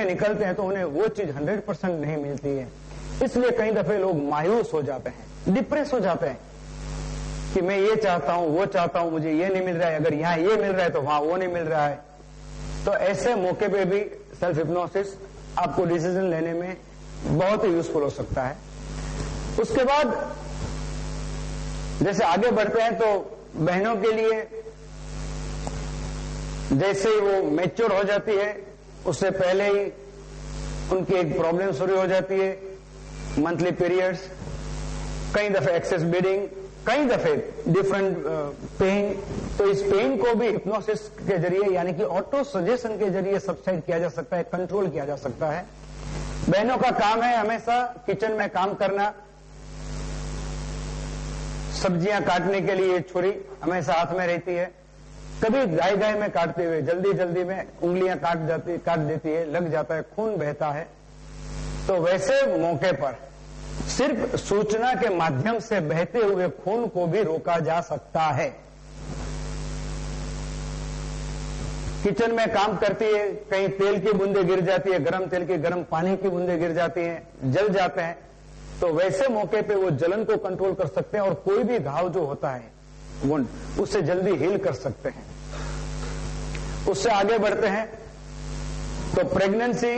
निकलते हैं तो उन्हें वो चीज 100% नहीं मिलती है। इसलिए कई दफे लोग मायूस हो जाते हैं, डिप्रेस हो जाते हैं कि मैं ये चाहता हूं, वो चाहता हूं, मुझे ये नहीं मिल रहा है, अगर यहां ये मिल रहा है तो वहां वो नहीं मिल रहा है। तो ऐसे मौके पे भी सेल्फ हिप्नोसिस आपको डिसीजन लेने में बहुत ही यूजफुल हो सकता है। उसके बाद जैसे आगे बढ़ते हैं तो बहनों के लिए जैसे ही वो मैच्योर हो जाती है उससे पहले ही उनकी एक प्रॉब्लम शुरू हो जाती है, मंथली पीरियड्स, कई दफे एक्सेस ब्लीडिंग, कई दफे डिफरेंट पेन। तो इस पेन को भी हिप्नोसिस के जरिए यानी कि ऑटो सजेशन के जरिए सबसाइड किया जा सकता है, कंट्रोल किया जा सकता है। बहनों का काम है हमेशा किचन में काम करना, सब्जियां काटने के लिए छुरी हमेशा हाथ में रहती है, कभी गाय गाय में काटते हुए जल्दी जल्दी में उंगलियां काट देती है, लग जाता है, खून बहता है। तो वैसे मौके पर सिर्फ सूचना के माध्यम से बहते हुए खून को भी रोका जा सकता है। किचन में काम करती है, कहीं तेल की बूंदे गिर जाती है, गर्म तेल की, गर्म पानी की बूंदे गिर जाती हैं, जल जाते हैं, तो वैसे मौके पे वो जलन को कंट्रोल कर सकते हैं और कोई भी घाव जो होता है वुंड उससे जल्दी हील कर सकते हैं। उससे आगे बढ़ते हैं तो प्रेगनेंसी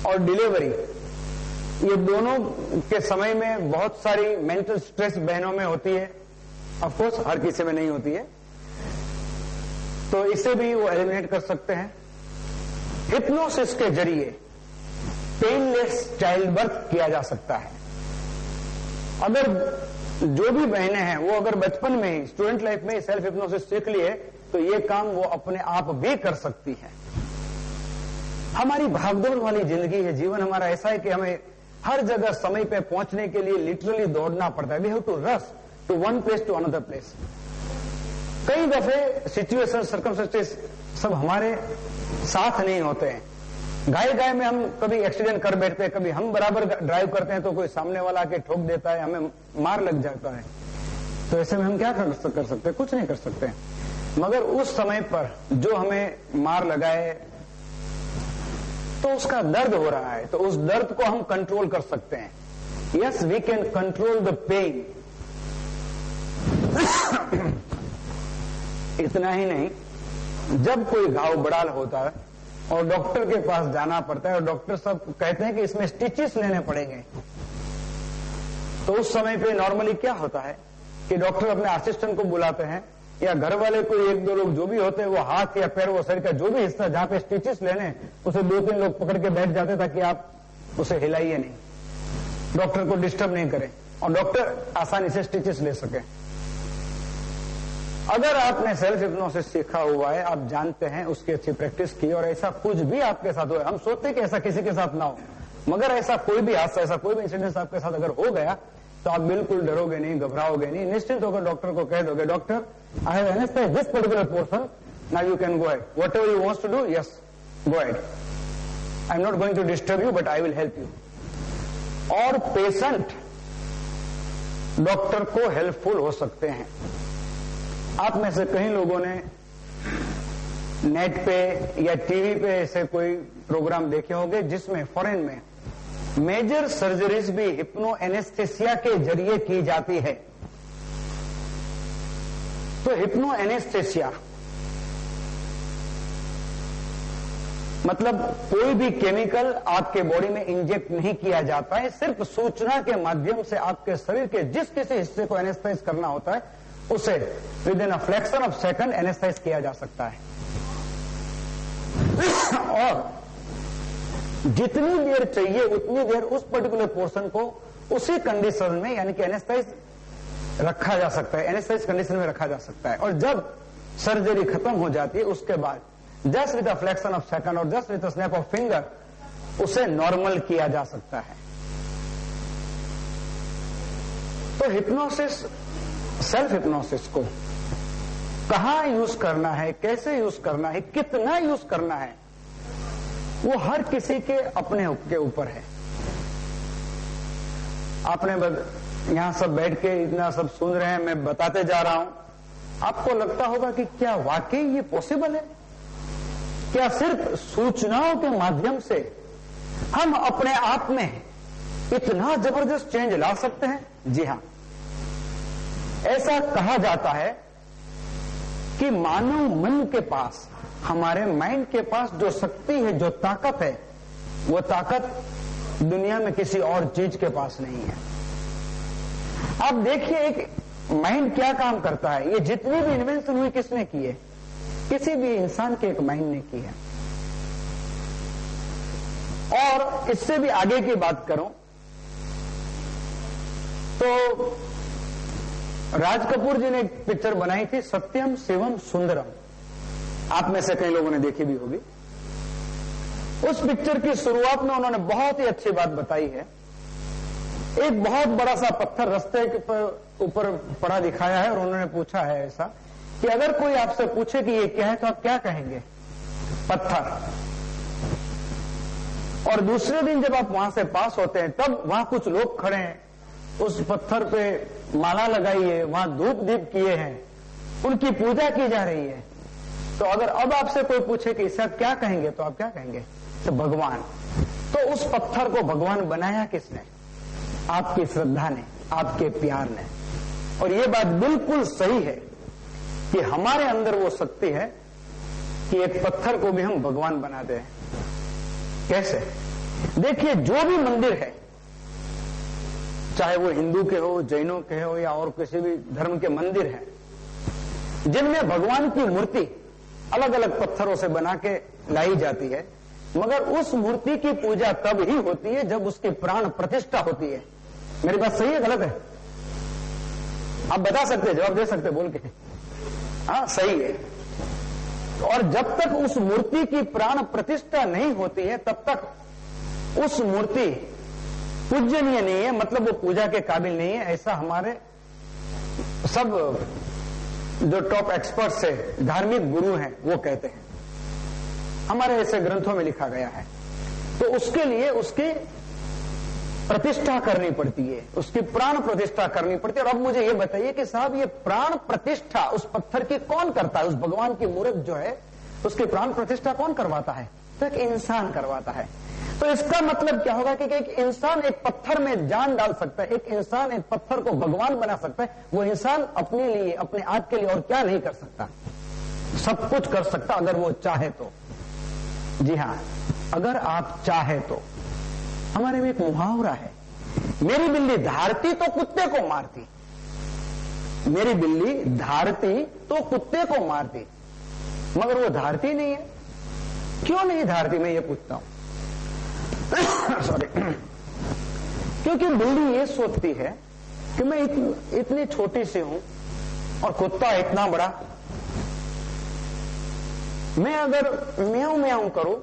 और डिलीवरी, ये दोनों के समय में बहुत सारी मेंटल स्ट्रेस बहनों में होती है, ऑफ कोर्स हर किसी में नहीं होती है, तो इसे भी वो एलिमिनेट कर सकते हैं। हिप्नोसिस के जरिए पेनलेस चाइल्ड बर्थ किया जा सकता है। अगर जो भी बहनें हैं वो अगर बचपन में ही स्टूडेंट लाइफ में ही सेल्फ हिप्नोसिस सीख लिए तो ये काम वो अपने आप भी कर सकती है। हमारी भागदौड़ वाली जिंदगी है, जीवन हमारा ऐसा है कि हमें हर जगह समय पे पहुंचने के लिए लिटरली दौड़ना पड़ता है। We have to rush to one place to another place. कई दफे सिचुएशन, सर्कमस्टेंसेस सब हमारे साथ नहीं होते हैं। गाय गाय में हम कभी एक्सीडेंट कर बैठते हैं, कभी हम बराबर ड्राइव करते हैं तो कोई सामने वाला आके ठोक देता है, हमें मार लग जाता है। तो ऐसे में हम क्या कर सकते हैं? कुछ नहीं कर सकते। मगर उस समय पर जो हमें मार लगाए तो उसका दर्द हो रहा है, तो उस दर्द को हम कंट्रोल कर सकते हैं। Yes, we can control the pain. इतना ही नहीं, जब कोई घाव बड़ा होता है और डॉक्टर के पास जाना पड़ता है और डॉक्टर सब कहते हैं कि इसमें स्टिचेस लेने पड़ेंगे, तो उस समय पे नॉर्मली क्या होता है कि डॉक्टर अपने असिस्टेंट को बुलाते हैं या घर वाले कोई एक दो लोग जो भी होते हैं वो हाथ या पैर, वो शरीर का जो भी हिस्सा जहां पे स्टिचेस लेने, उसे 2-3 लोग पकड़ के बैठ जाते ताकि आप उसे हिलाइए नहीं, डॉक्टर को डिस्टर्ब नहीं करें और डॉक्टर आसानी से स्टिचेस ले सके। अगर आपने सेल्फ हिप्नोसिस सीखा हुआ है, आप जानते हैं, उसकी अच्छी प्रैक्टिस की और ऐसा कुछ भी आपके साथ हुआ, हम सोचते हैं कि ऐसा किसी के साथ ना हो, मगर ऐसा कोई भी हादसा, ऐसा कोई भी इंसिडेंट आपके साथ अगर हो गया तो आप बिल्कुल डरोगे नहीं, घबराओगे नहीं, निश्चित होकर डॉक्टर को कह दोगे, doctor I have anaesthesia this particular portion, now you can go ahead, whatever you wants to do, yes go ahead, I am not going to disturb you but I will help you. और patient doctor को helpful हो सकते हैं। आप में से कई लोगों ने नेट पे या टीवी पे ऐसे कोई प्रोग्राम देखे होंगे जिसमें फॉरेन में मेजर सर्जरीज भी हिप्नो एनेस्थेसिया के जरिए की जाती है। तो हिप्नो एनेस्थेसिया मतलब कोई भी केमिकल आपके बॉडी में इंजेक्ट नहीं किया जाता है, सिर्फ सूचना के माध्यम से आपके शरीर के जिस किसी हिस्से को एनेस्थेसाइज करना होता है उसे within a fraction of second anaesthetise किया जा सकता है। और जितनी देर चाहिए उतनी देर उस पर्टिकुलर पोर्शन को उसी कंडीशन में यानी कि एनेस्थेसाइज रखा जा सकता है, एनेस्थेसाइज कंडीशन में रखा जा सकता है। और जब सर्जरी खत्म हो जाती है उसके बाद just with a fraction of second और just with a snap of finger उसे नॉर्मल किया जा सकता है। तो हिप्नोसिस, सेल्फ हिप्नोसिस को कहां यूज करना है, कैसे यूज करना है, कितना यूज करना है, वो हर किसी के अपने के ऊपर है। आपने यहां सब बैठ के इतना सब सुन रहे हैं, मैं बताते जा रहा हूं, आपको लगता होगा कि क्या वाकई ये पॉसिबल है? क्या सिर्फ सूचनाओं के माध्यम से हम अपने आप में इतना जबरदस्त चेंज ला सकते हैं? जी हां, ऐसा कहा जाता है कि मानव मन के पास, हमारे माइंड के पास जो शक्ति है, जो ताकत है, वो ताकत दुनिया में किसी और चीज के पास नहीं है। आप देखिए एक माइंड क्या काम करता है। ये जितनी भी इन्वेंशन हुई किसने की है? किसी भी इंसान के एक माइंड ने की है। और इससे भी आगे की बात करूं तो राज कपूर जी ने एक पिक्चर बनाई थी, सत्यम शिवम सुंदरम। आप में से कई लोगों ने देखी भी होगी। उस पिक्चर की शुरुआत में उन्होंने बहुत ही अच्छी बात बताई है। एक बहुत बड़ा सा पत्थर रास्ते के ऊपर पड़ा दिखाया है और उन्होंने पूछा है ऐसा कि अगर कोई आपसे पूछे कि ये क्या है तो आप क्या कहेंगे? पत्थर। और दूसरे दिन जब आप वहां से पास होते हैं तब वहां कुछ लोग खड़े हैं, उस पत्थर पे माला लगाई है, वहां धूप दीप किए हैं, उनकी पूजा की जा रही है। तो अगर अब आपसे कोई पूछे कि इसका क्या कहेंगे तो आप क्या कहेंगे? तो भगवान। तो उस पत्थर को भगवान बनाया किसने? आपकी श्रद्धा ने, आपके प्यार ने। और ये बात बिल्कुल सही है कि हमारे अंदर वो शक्ति है कि एक पत्थर को भी हम भगवान बना दें। कैसे? देखिए, जो भी मंदिर है, चाहे वो हिंदू के हो, जैनों के हो या और किसी भी धर्म के मंदिर हैं, जिनमें भगवान की मूर्ति अलग अलग पत्थरों से बना के लाई जाती है, मगर उस मूर्ति की पूजा तब ही होती है जब उसकी प्राण प्रतिष्ठा होती है। मेरी बात सही है गलत है? आप बता सकते हैं, जवाब दे सकते हैं बोल के। हाँ, सही है। और जब तक उस मूर्ति की प्राण प्रतिष्ठा नहीं होती है तब तक उस मूर्ति पूजनीय नहीं है, मतलब वो पूजा के काबिल नहीं है। ऐसा हमारे सब जो टॉप एक्सपर्ट्स है, धार्मिक गुरु हैं, वो कहते हैं। हमारे ऐसे ग्रंथों में लिखा गया है। तो उसके लिए उसकी प्रतिष्ठा करनी पड़ती है, उसकी प्राण प्रतिष्ठा करनी पड़ती है। और अब मुझे ये बताइए कि साहब, ये प्राण प्रतिष्ठा उस पत्थर की कौन करता है? उस भगवान की मूर्त जो है उसकी प्राण प्रतिष्ठा कौन करवाता है? तो एक इंसान करवाता है। तो इसका मतलब क्या होगा कि एक इंसान एक पत्थर में जान डाल सकता है, एक इंसान एक पत्थर को भगवान बना सकता है। वो इंसान अपने लिए, अपने आप के लिए और क्या नहीं कर सकता? सब कुछ कर सकता अगर वो चाहे तो। जी हां, अगर आप चाहे तो। हमारे में एक मुहावरा है, मेरी बिल्ली धारती तो कुत्ते को मारती। मेरी बिल्ली धारती तो कुत्ते को मारती, मगर वो धारती नहीं है। क्यों नहीं धारती, मैं ये पूछता हूं। सॉरी। क्योंकि बिल्ली ये सोचती है कि मैं इतनी छोटी सी हूं और कुत्ता इतना बड़ा, मैं अगर म्याऊं म्याऊं करूं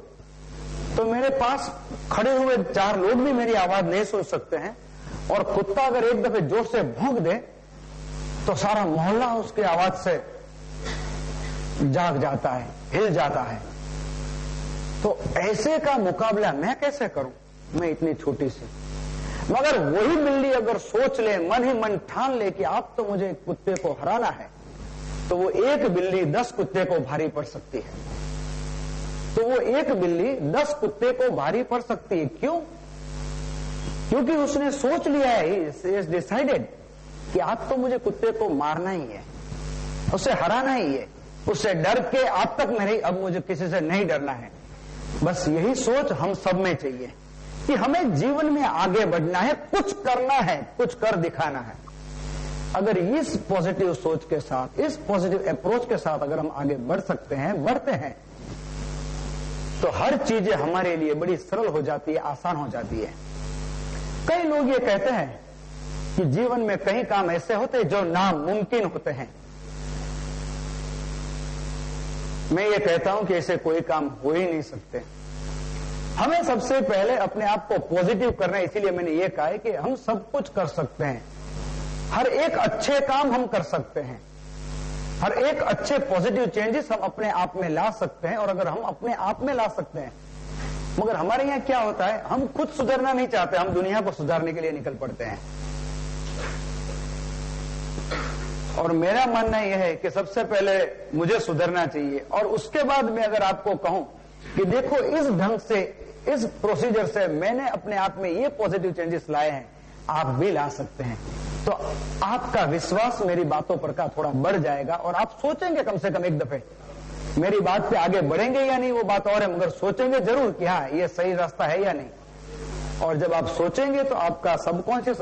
तो मेरे पास खड़े हुए 4 लोग भी मेरी आवाज नहीं सुन सकते हैं, और कुत्ता अगर एक दफे जोर से भौंक दे तो सारा मोहल्ला उसकी आवाज से जाग जाता है, हिल जाता है। तो ऐसे का मुकाबला मैं कैसे करूं, मैं इतनी छोटी सी। मगर वही बिल्ली अगर सोच ले, मन ही मन ठान ले कि आप तो मुझे कुत्ते को हराना है, तो वो एक बिल्ली 10 कुत्ते को भारी पड़ सकती है। तो वो एक बिल्ली 10 कुत्ते को भारी पड़ सकती है। क्यों? क्योंकि उसने सोच लिया है, डिसाइडेड कि आप तो मुझे कुत्ते को मारना ही है, उसे हराना ही है। उससे डर के आप तक नहीं, अब मुझे किसी से नहीं डरना है। बस यही सोच हम सब में चाहिए कि हमें जीवन में आगे बढ़ना है, कुछ करना है, कुछ कर दिखाना है। अगर इस पॉजिटिव सोच के साथ, इस पॉजिटिव अप्रोच के साथ अगर हम आगे बढ़ सकते हैं, बढ़ते हैं, तो हर चीजें हमारे लिए बड़ी सरल हो जाती है, आसान हो जाती है। कई लोग ये कहते हैं कि जीवन में कई काम ऐसे होते हैं जो नामुमकिन होते हैं। मैं ये कहता हूं कि ऐसे कोई काम हो ही नहीं सकते। हमें सबसे पहले अपने आप को पॉजिटिव करना है। इसीलिए मैंने ये कहा है कि हम सब कुछ कर सकते हैं, हर एक अच्छे काम हम कर सकते हैं, हर एक अच्छे पॉजिटिव चेंजेस हम अपने आप में ला सकते हैं। और अगर हम अपने आप में ला सकते हैं, मगर हमारे यहां क्या होता है, हम खुद सुधरना नहीं चाहते, हम दुनिया को सुधारने के लिए निकल पड़ते हैं। और मेरा मानना यह है कि सबसे पहले मुझे सुधरना चाहिए, और उसके बाद मैं अगर आपको कहूं कि देखो इस ढंग से, इस प्रोसीजर से मैंने अपने आप में ये पॉजिटिव चेंजेस लाए हैं, आप भी ला सकते हैं। तो आपका विश्वास मेरी बातों पर का थोड़ा बढ़ जाएगा और आप सोचेंगे कम से कम एक दफे, मेरी बात पे आगे बढ़ेंगे या नहीं वो बात और है, मगर सोचेंगे जरूर कि हाँ ये सही रास्ता है या नहीं। और जब आप सोचेंगे तो आपका सबकॉन्शियस